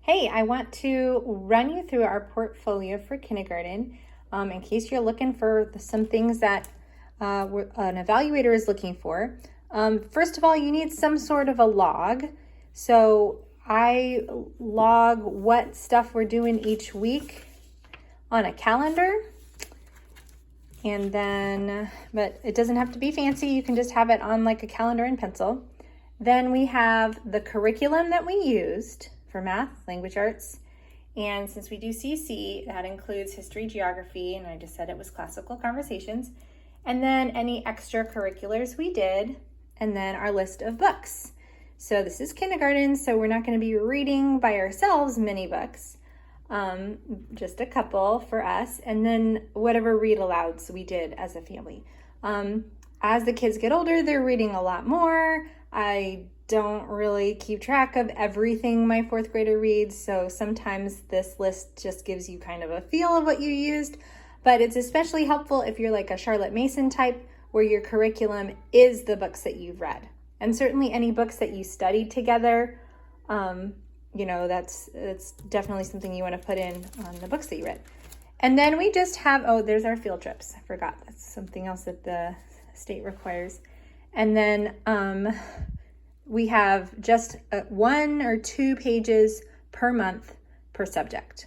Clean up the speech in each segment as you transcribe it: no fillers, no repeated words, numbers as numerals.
Hey, I want to run you through our portfolio for kindergarten in case you're looking for some things that an evaluator is looking for. First of all, you need some sort of a log. So I log what stuff we're doing each week on a calendar. And then, but it doesn't have to be fancy. You can just have it on like a calendar and pencil. Then we have the curriculum that we used for math, language arts, and since we do CC, that includes history, geography, and I just said it was classical conversations, and then any extracurriculars we did, and then our list of books. So this is kindergarten, so we're not going to be reading by ourselves many books, just a couple for us, and then whatever read alouds we did as a family. As the kids get older, they're reading a lot more. I don't really keep track of everything my fourth grader reads, so sometimes this list just gives you kind of a feel of what you used, but it's especially helpful if you're like a Charlotte Mason type where your curriculum is the books that you've read. And certainly any books that you studied together, that's definitely something you want to put in on the books that you read. And then we just have, there's our field trips. I forgot, that's something else that the state requires. And then we have just 1 or 2 pages per month per subject.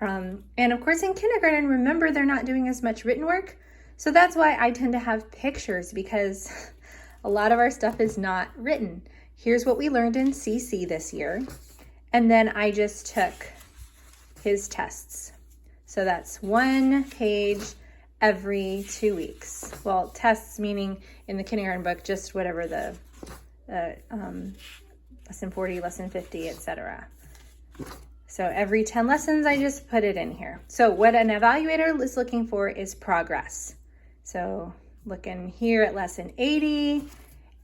And of course in kindergarten, remember they're not doing as much written work. So that's why I tend to have pictures, because a lot of our stuff is not written. Here's what we learned in CC this year. And then I just took his tests. So that's 1 page every 2 weeks. Well, tests meaning in the kindergarten book, just whatever the lesson 40, lesson 50, etc. So every 10 lessons, I just put it in here. So what an evaluator is looking for is progress. So looking here at lesson 80,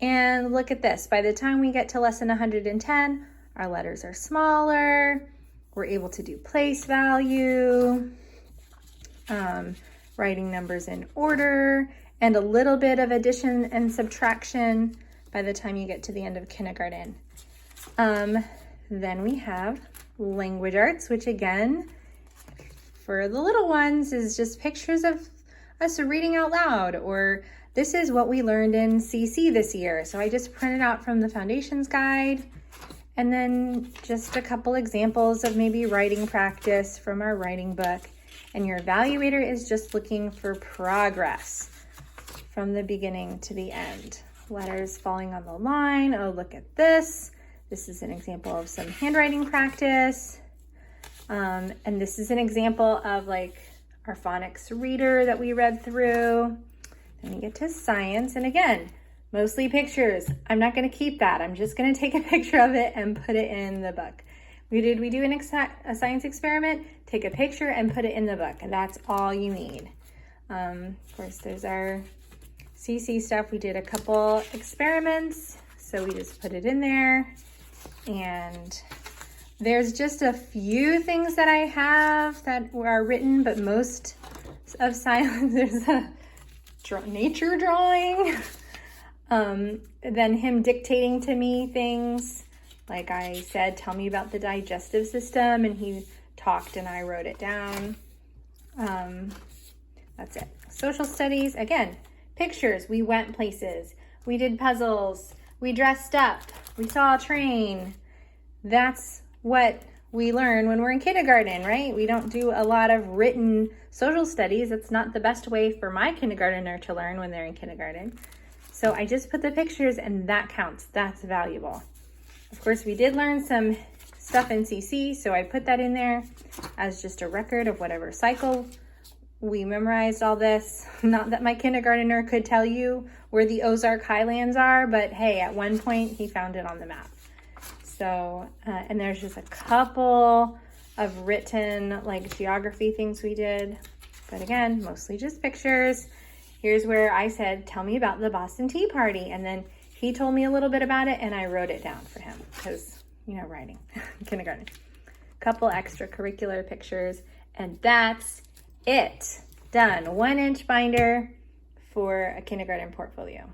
and look at this. By the time we get to lesson 110, our letters are smaller. We're able to do place value, writing numbers in order, and a little bit of addition and subtraction by the time you get to the end of kindergarten. Then we have language arts, which again, for the little ones, is just pictures of us reading out loud, or this is what we learned in CC this year. So I just printed out from the Foundations Guide, and then just a couple examples of maybe writing practice from our writing book. And your evaluator is just looking for progress from the beginning to the end. Letters falling on the line. Oh, look at this. This is an example of some handwriting practice. And this is an example of like our phonics reader that we read through. Then we get to science. And again, mostly pictures. I'm not going to keep that. I'm just going to take a picture of it and put it in the book. We do a science experiment, take a picture and put it in the book, and that's all you need. Of course, there's our CC stuff. We did a couple experiments, so we just put it in there. And there's just a few things that I have that are written, but most of science, there's a nature drawing. Then him dictating to me things. Like I said, tell me about the digestive system, and he talked and I wrote it down. That's it. Social studies, again, pictures. We went places. We did puzzles. We dressed up. We saw a train. That's what we learn when we're in kindergarten, right? We don't do a lot of written social studies. It's not the best way for my kindergartner to learn when they're in kindergarten. So I just put the pictures, and that counts. That's valuable. Of course, we did learn some stuff in CC, so I put that in there as just a record of whatever cycle we memorized all this. Not that my kindergartner could tell you where the Ozark Highlands are, but hey, at one point he found it on the map. So, and there's just a couple of written like geography things we did, but again, mostly just pictures. Here's where I said, tell me about the Boston Tea Party, and then he told me a little bit about it, and I wrote it down for him because, writing, kindergarten. Couple extracurricular pictures, and that's it. Done. 1-inch binder for a kindergarten portfolio.